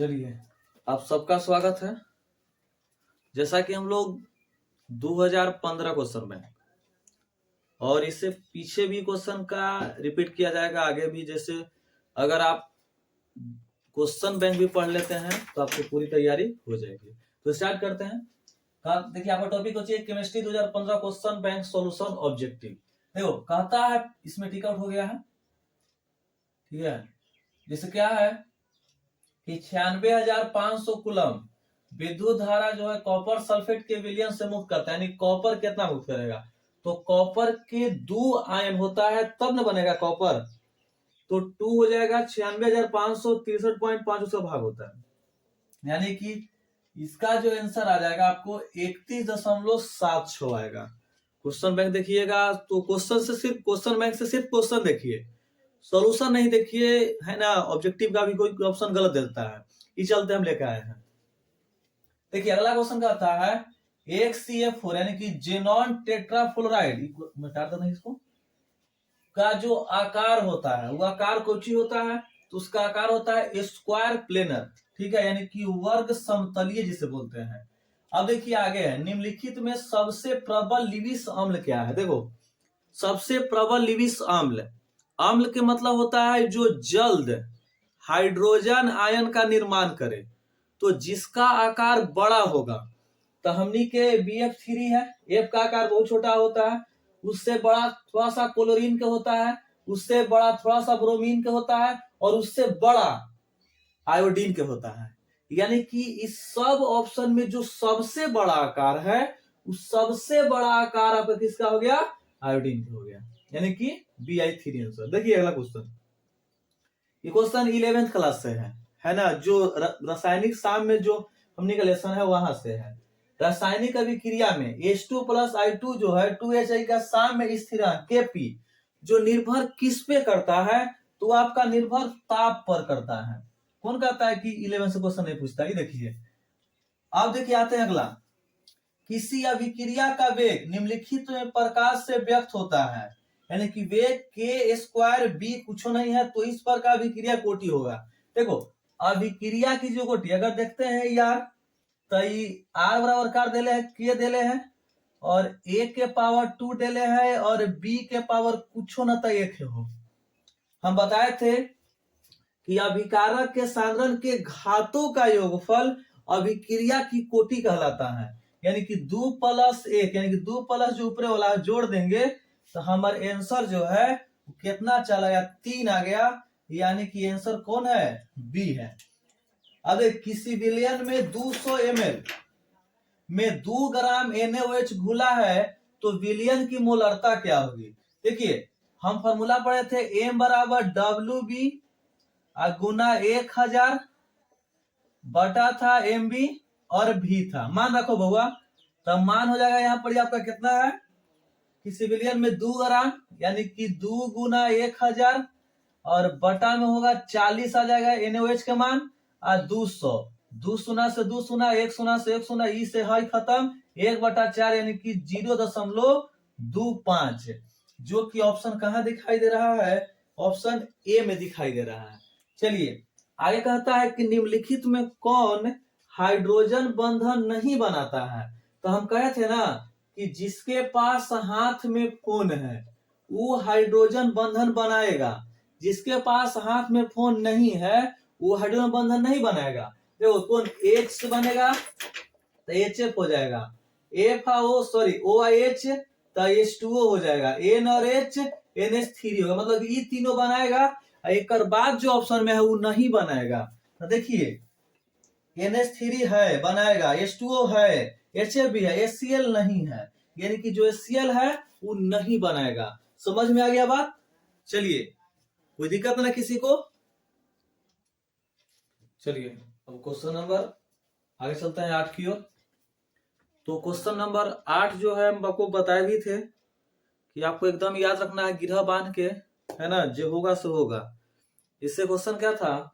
चलिए, आप सबका स्वागत है। जैसा कि हम लोग 2015 क्वेश्चन बैंक और इससे पीछे भी क्वेश्चन का रिपीट किया जाएगा आगे भी। जैसे अगर आप क्वेश्चन बैंक भी पढ़ लेते हैं तो आपको पूरी तैयारी हो जाएगी। तो स्टार्ट करते हैं। देखिए, आपका टॉपिक होती है chemistry 2015 question bank solution objective. देखो, कहता है इसमें टिक आउट हो गया है, ठीक है। जैसे क्या है कि 96,500 कूलम विद्युत धारा जो है कॉपर सल्फेट के विलयन से मुक्त करता है। यानी कॉपर कितना मुक्त करेगा? तो कॉपर के 2 आयन होता है तब न बनेगा कॉपर। तो 2 हो जाएगा 96,563.5 उसका भाग होता है। यानी कि इसका जो आंसर आ जाएगा आपको 31.76 आएगा। क्वेश्चन बैंक देखिएगा तो क्वेश्चन बैंक से सिर्फ क्वेश्चन देखिए, सॉल्यूशन नहीं देखिए, है ना। ऑब्जेक्टिव का भी कोई ऑप्शन गलत देता है, इस चलते हम लेकर आए हैं। देखिए, अगला क्वेश्चन कहता है HCF4 यानी कि जेनॉन टेट्राफ्लोराइड, मिटा दो नहीं इसको, का जो आकार होता है वो आकार कौची होता है? तो उसका आकार होता है स्क्वायर प्लेनर, ठीक है, यानी कि वर्ग समतलीय जिसे बोलते हैं। अब देखिए आगे है, निम्नलिखित में सबसे प्रबल लिविस अम्ल क्या है? देखो, सबसे प्रबल लिविस अम्ल, अम्ल के मतलब होता है जो जल्द हाइड्रोजन आयन का निर्माण करे, तो जिसका आकार बड़ा होगा। तो हमनी के BF3 है, F का आकार बहुत छोटा होता है, उससे बड़ा थोड़ा सा क्लोरीन का होता है, उससे बड़ा थोड़ा सा ब्रोमीन का होता है, और उससे बड़ा आयोडीन के होता है। यानी कि इस सब ऑप्शन में जो सबसे बड़ा आकार है, उस सबसे बड़ा आकार आपका किसका हो गया? आयोडीन का हो गया, यानी कि Bi3 आंसर। देखिए अगला क्वेश्चन, ये क्वेश्चन 11th क्लास से है ना। जो रासायनिक साम में जो हमने का लेसन है वहां से है। रासायनिक अभिक्रिया में H2 प्लस I2 जो है 2HI का साम में स्थिरांक Kp जो निर्भर किस पे करता है? तो आपका निर्भर ताप पर करता है। कौन कहता है कि 11 से क्वेश्चन नहीं पूछता? ये देखिए, अब देखिए आते हैं अगला, किसी अभिक्रिया का वेग निम्नलिखित में प्रकाश से व्यक्त होता है। यानी कि वेग के स्क्वायर बी कुछ नहीं है, तो इस पर का अभिक्रिया कोटि होगा। देखो, अभिक्रिया की जो कोटि अगर देखते हैं यार, तो आर बराबर कार देले है, के देले है, और ए के पावर 2 देले है, और बी के पावर कुछ न तो 1 हो। हम बताए थे कि अभिकारक के सांद्रण के घातों का योगफल अभिक्रिया की कोटि कहलाता है। यानी कि 2 + 1 यानी कि 2 प्लस जो ऊपर वाला जोड़ देंगे तो हमारा आंसर जो है कितना चला गया? 3 आ गया। यानी कि आंसर कौन है? बी है। अब किसी विलयन में 200 ml में 2 ग्राम NaOH घुला है तो विलयन की मोलरता क्या होगी? देखिए, हम फॉर्मूला पढ़े थे M बराबर WB गुना 1000 बटा था MB और भी था, मान रखो बउआ। तब मान हो जाएगा यहाँ पर आपका कितना है कि सिविलियन में 2 ग्राम यानी कि 2 गुना 1000 और बटा में होगा 40 आ जाएगा NaOH का मान, और 200 2 सुना से 2 सुना, 1 सुना से 1 सुना, ई से है खत्म, 1/4 यानी कि 0.25, जो कि ऑप्शन कहाँ दिखाई दे रहा है? ऑप्शन ए में दिखाई दे रहा है। चलिए आगे कहता है कि निम्नलिखित में कौन हाइड्रोजन बंधन नहीं बनाता है? तो हम कहे थे ना कि जिसके पास हाथ में फोन है वो हाइड्रोजन बंधन बनाएगा, जिसके पास हाथ में फोन नहीं है वो हाइड्रोजन बंधन नहीं बनाएगा। देखो, कौन H से बनेगा तो HF हो जाएगा, OH तो H2O हो जाएगा, N और H NH3 होगा, मतलब ये तीनों बनाएगा। एक बाद जो ऑप्शन में है वो नहीं बनाएगा। तो देखिए, NH3 है बनाएगा, H2O है, HF भी है, HCl नहीं है, यानी कि जो HCl है वो नहीं बनाएगा। समझ में आ गया बात? चलिए, कोई दिक्कत ना किसी को? चलिए अब क्वेश्चन नंबर आगे चलते हैं 8 की ओर। तो क्वेश्चन नंबर 8 जो है हम आपको बताए भी थे कि आपको एकदम याद रखना है, गिरह बांध के, है ना, जो होगा सो होगा। इससे क्वेश्चन क्या था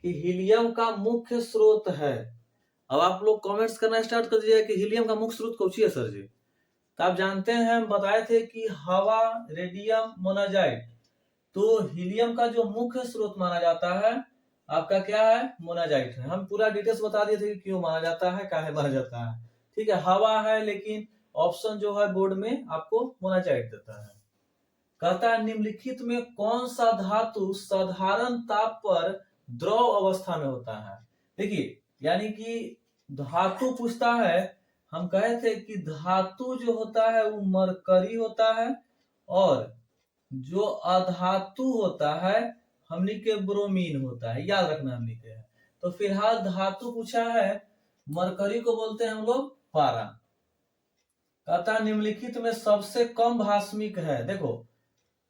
कि हीलियम का मुख्य स्रोत है। अब आप लोग कमेंट्स करना स्टार्ट कर दीजिए कि हीलियम का मुख्य स्रोत कौन सी है सर जी? तो आप जानते हैं, हम बताए थे कि हवा, रेडियम, मोनाजाइट। तो हीलियम का जो मुख्य स्रोत माना जाता है आपका क्या है, मोनाजाइट है। हम पूरा डिटेल्स बता दिए थे कि क्यों माना जाता है, काहे माना जाता है। ठीक है, हवा है, लेकिन ऑप्शन जो है बोर्ड में आपको मोनाजाइट देता है। कहता है निम्नलिखित में कौन सा धातु साधारण ताप पर द्रव अवस्था में होता है। देखिए, यानी कि धातु पूछता है। हम कहे थे कि धातु जो होता है वो मरकरी होता है, और जो अधातु होता है हमनी के ब्रोमीन होता है। याद रखना हमनी के है। तो फिलहाल धातु पूछा है, मरकरी को बोलते हैं हम लोग पारा। कहता है निम्नलिखित में सबसे कम भास्मिक है। देखो,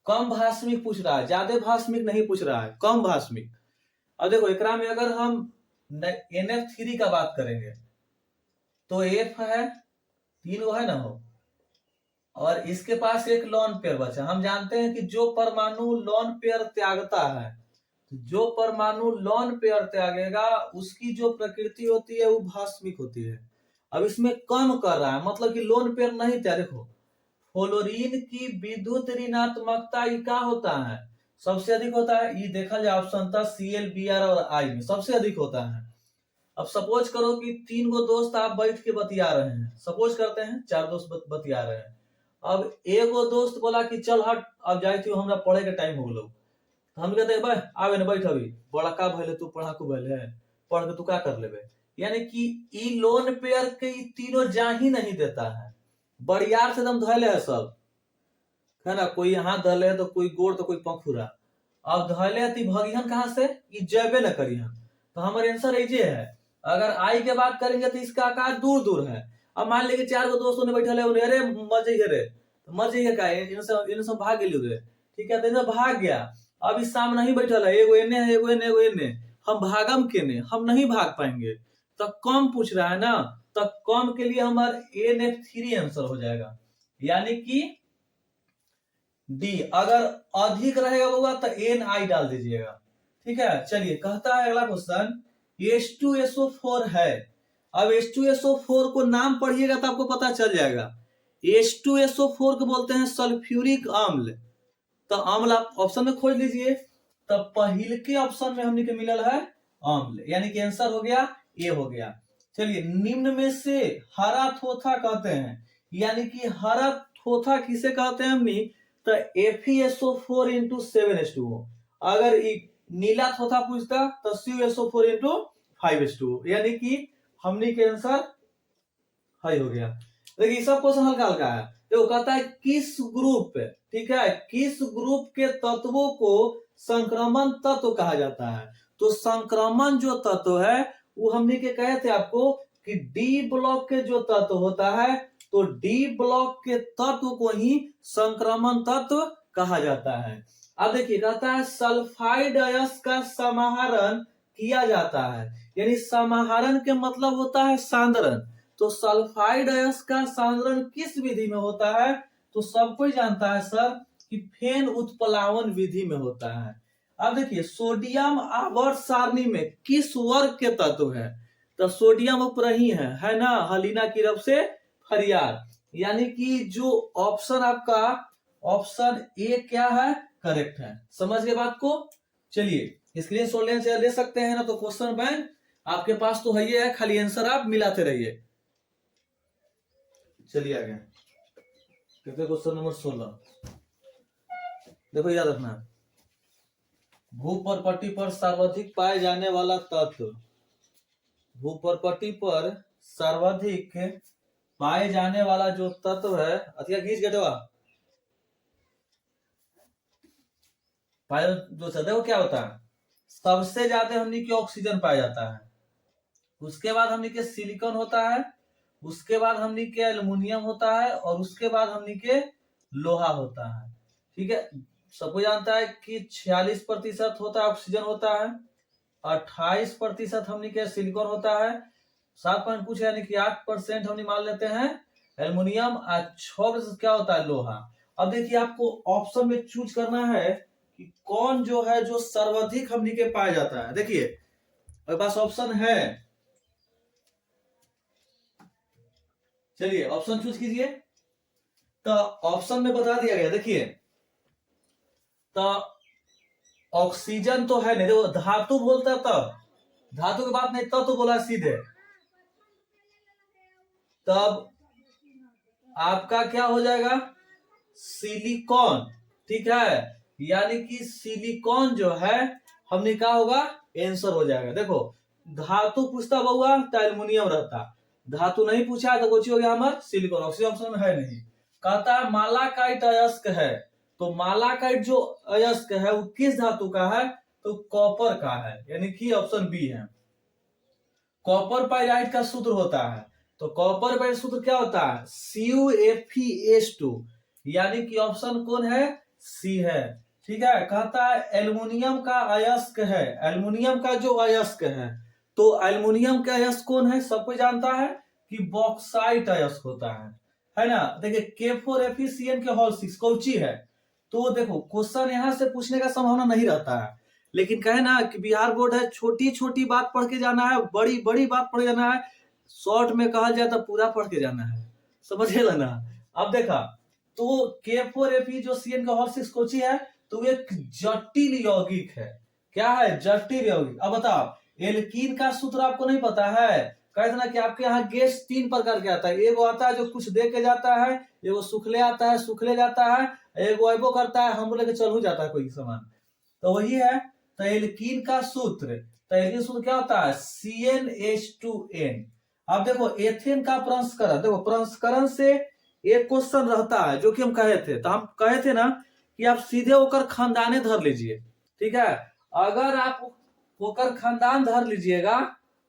कम भास्मिक पूछ रहा है, ज्यादा भास्मिक नहीं पूछ रहा है, कम भास्मिक। अब देखो, एकरा में अगर हम NF3 का बात करेंगे तो F है, 3 गो है ना हो, और इसके पास एक लॉन पेयर बचा। हम जानते हैं कि जो परमाणु लॉन पेयर त्यागता है, जो परमाणु लॉन पेयर त्यागेगा उसकी जो प्रकृति होती है वो भास्मिक होती है। अब इसमें कम कर रहा है, मतलब कि लोन पेयर नहीं त्याग। देखो, फ्लोरीन की विद्युत ऋणात्मकता क्या होता है, सबसे अधिक होता है। ये देखा जाए ऑप्शन था Cl, Br और I में सबसे अधिक होता है। अब सपोज करो कि 3 गो दोस्त आप बैठ के बतिया रहे हैं, सपोज करते हैं 4 दोस्त बतिया रहे हैं। अब एगो दोस्त बोला कि चल हट, अब जाए थी हमरा पढ़े के टाइम हो गलो। तो हम कहते हैं आवे न बैठ, अभी बड़का भले तू पढ़ाकू भले पढ़ के तू क्या कर लेबे। यानी कि ई लोन पेयर के तीनों जा ही नहीं देता है, बड़ियार से दम धैले है सब, है ना। कोई हाथ धले है तो कोई गोड़ तो कोई पंखुरा। अब धैले है भगिहन कहाँ से, ई जबे न करिहन। तो हमारे आंसर ये है। अगर आई के बात करेंगे तो इसका आकार दूर दूर है। अब मान लीजिए 4 गो दोस्तों ने बैठे है, अरे मर जाइए रे, मर जाइए का इनसे भाग गेलियो रे। ठीक है, तो भाग गया। अब इस सामने नहीं बैठल है, एगो एने है, एगो एने, एगो एने। हम भागम केने, हम नहीं भाग पाएंगे। तो कम पूछ रहा है ना, तो कम के लिए हमारा NF3 आंसर हो जाएगा, यानी कि डी। अगर अधिक रहेगा होगा तो NI डाल दीजिएगा। ठीक है, चलिए कहता है अगला क्वेश्चन, H2SO4 है। अब H2SO4 को नाम पढ़िएगा तो आपको पता चल जाएगा। H2SO4 को बोलते हैं सल्फ्यूरिक अम्ल। तो अम्ल आप ऑप्शन में खोज लीजिए, तो पहले के ऑप्शन में हमने के मिलल है अम्ल, यानी कि आंसर हो गया ए हो गया। चलिए, निम्न में से हरा थोथा कहते हैं, यानी कि हरा थोथा किसे कहते हैं हमने, तो FeSO4 into 7H2O। अगर नीला थोथा पूछता तो CuSO4 into 5H2O, यानी कि हमने के आंसर हाई हो गया। देखिए, सब क्वेश्चन हल्का हल्का है। देखो, कहता है किस ग्रुप, ठीक है, किस ग्रुप के तत्वों को संक्रमण तत्व कहा जाता है। तो संक्रमण जो तत्व है वो हमने के कहे थे आपको कि डी ब्लॉक के जो तत्व होता है, तो डी ब्लॉक के तत्व को ही संक्रमण तत्व कहा जाता है। अब देखिए, कहता है सल्फाइड अयस्क का समाहरण किया जाता है, यानी समाहरण के मतलब होता है सांद्रण। तो सल्फाइड अयस्क का सांद्रण किस विधि में होता है, तो सब कोई जानता है सर कि फेन उत्प्लावन विधि में होता है। अब देखिए, सोडियम आवर्त सारणी में किस वर्ग के तत्व है, तो सोडियम उपरही है ना, हलीना की रब से फरियाद, यानी कि जो ऑप्शन आपका ऑप्शन ए क्या है, करेक्ट है। समझ गए बात को। चलिए, स्क्रीन शॉट ले सकते हैं ना, तो क्वेश्चन बैंक आपके पास तो है, खाली आंसर आप मिलाते रहिए। चलिए आगे, कहते क्वेश्चन नंबर 16। देखो, याद रखना, भूपरपट्टी पर सर्वाधिक पाए जाने वाला तत्व, भूपरपट्टी पर सर्वाधिक पाए जाने वाला जो तत्व है, अतिया खींच गया जो देखो क्या होता है, सबसे ज्यादा हमने की ऑक्सीजन पाया जाता है, उसके बाद हमने के सिलिकॉन होता है, उसके बाद हमने के एल्युमिनियम होता है, और उसके बाद हमने के लोहा होता है। ठीक है, सबको जानता है कि 46% होता है ऑक्सीजन होता है, 28% हमने के सिलिकॉन होता है, 7 कुछ यानी कि 8% हमने मान लेते हैं एल्युमिनियम, और 6% क्या होता है लोहा। अब देखिए, आपको ऑप्शन में चूज करना है कि कौन जो है जो सर्वाधिक हमने के पाया जाता है। देखिए, मेरे पास ऑप्शन है, चलिए ऑप्शन चूज कीजिए। तो ऑप्शन में बता दिया गया, देखिए, तो ऑक्सीजन तो है नहीं, देखो धातु बोलता तब, धातु की बात नहीं तब तो बोला सीधे, तब आपका क्या हो जाएगा, सिलिकॉन। ठीक है, यानी कि सिलिकॉन जो है हमने कहा होगा आंसर हो जाएगा। देखो धातु पूछता बहुआ तो एल्युमिनियम रहता, धातु नहीं पूछा तो कुछ हो गया हमारा सिलिकॉन, ऑक्सीजन ऑप्शन में है नहीं। कहता है मालाकाइट अयस्क है, तो मालाकाइट जो अयस्क है वो किस धातु का है, तो कॉपर का है, यानी कि ऑप्शन बी है। कॉपर पाइराइट का सूत्र होता है, तो कॉपर पाइराइट सूत्र क्या होता है, CuFeS2, यानी कि ऑप्शन कौन है, सी है। ठीक है, कहता है एल्युमिनियम का अयस्क है, एल्युमिनियम का जो अयस्क है, तो एल्युमिनियम का अयस्क कौन है, सबको जानता है कि बॉक्साइट अयस्क होता है ना। देखिए K4FeCN के होल 6 कौची है, तो देखो क्वेश्चन यहां से पूछने का संभावना नहीं रहता है, लेकिन कहे ना कि बिहार बोर्ड है, छोटी छोटी बात पढ़ के जाना है, बड़ी बड़ी बात पढ़ के जाना है, शॉर्ट में कहा जाए तो पूरा पढ़ के जाना है, समझिएगा ना। अब देखा तो K4Fe जो CN का होल 6 कोची है, तो एक जटिल यौगिक है। क्या है, जटिल यौगिक। अब बताओ एल्कीन का सूत्र आपको नहीं पता है, कहते ना कि आपके यहाँ गैस 3 प्रकार के आता है, एगो आता है जो कुछ दे के जाता है, एगो सुखले आता है सुखले जाता है, एगो अबो करता है हम लेके चल हो जाता है कोई सामान, तो वही है। तो एल्कीन का सूत्र, तो एल्कीन सूत्र क्या होता है, CnH2n। अब देखो एथेन का प्रसंस्करण, देखो प्रसंस्करण से एक क्वेश्चन रहता है जो कि हम कहे थे, तो हम कहे थे ना कि आप सीधे होकर खानदाने धर लीजिए। ठीक है, अगर आप होकर खानदान धर लीजिएगा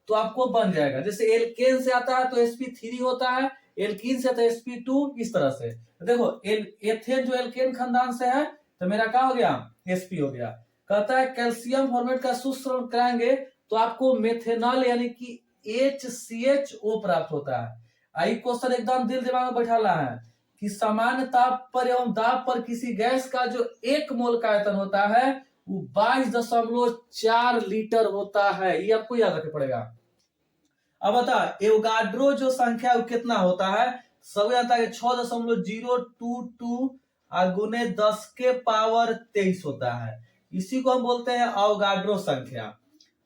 तो आपको बन जाएगा, जैसे एल्केन से आता है तो sp3 होता है, एल्कीन से आता है sp2, इस तरह से। देखो एथेन जो एल्केन खानदान से है तो मेरा क्या हो गया, sp हो गया। कहता है कैल्शियम फॉर्मेट का सूत्र कराएंगे तो आपको मेथेनॉल यानी कि HCHO प्राप्त होता है। आई क्वेश्चन एकदम दिल दिमाग में बैठाना है कि सामान्य ताप पर एवं दाब पर किसी गैस का जो 1 मोल का आयतन होता है वो 22.4 लीटर होता है, ये आपको याद रखना पड़ेगा। अब बता एवोगाड्रो जो संख्या वो कितना होता है, सब जानता है 6.022 गुने 10 के पावर 23 होता है, इसी को हम बोलते हैं अवोगाड्रो संख्या।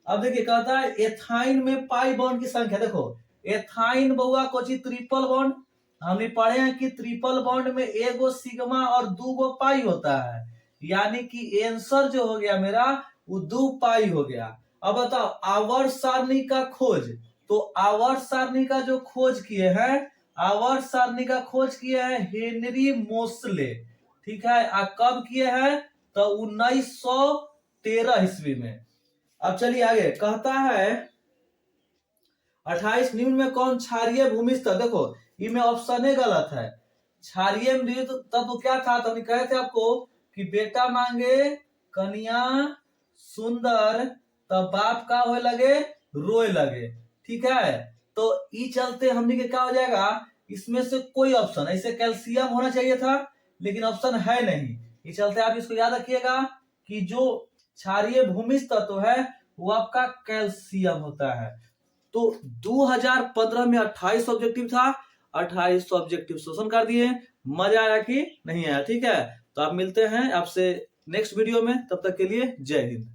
अब देखिए कहता है एथाइन में पाई बॉन्ड की संख्या, देखो एथाइन बउआ कोची ट्रिपल बॉन्ड, हमने पढ़े हैं कि ट्रिपल बॉन्ड में एगो सिग्मा और 2 पाई होता है, यानी कि आंसर जो हो गया मेरा वो 2 पाई हो गया। अब बताओ आवर्त सारणी का खोज, तो आवर्त सारणी का जो खोज किए हैं, आवर्त सारणी का खोज किए हैं हेनरी मोसले। ठीक है, कब किए हैं, तो 1913 ईस्वी में। अब चलिए आगे, कहता है 28 निम्न में कौन क्षारीय भूमि तत्व, देखो इनमें ऑप्शन गलत है। क्षारीय तत्व क्या था, तो हम कहे थे आपको कि बेटा मांगे कन्या सुंदर तब बाप का हो लगे रोए लगे। ठीक है, तो ई चलते हमने के क्या हो जाएगा, इसमें से कोई ऑप्शन, ऐसे कैल्शियम होना चाहिए था लेकिन ऑप्शन है नहीं, इस चलते आप इसको याद रखिएगा कि जो क्षारीय भूमि तत्व है वो आपका कैल्शियम होता है। तो 2015 में 28 ऑब्जेक्टिव था, 28 ऑब्जेक्टिव शोषण कर दिए। मजा आया कि नहीं आया, ठीक है। तो आप मिलते हैं आपसे नेक्स्ट वीडियो में, तब तक के लिए जय हिंद।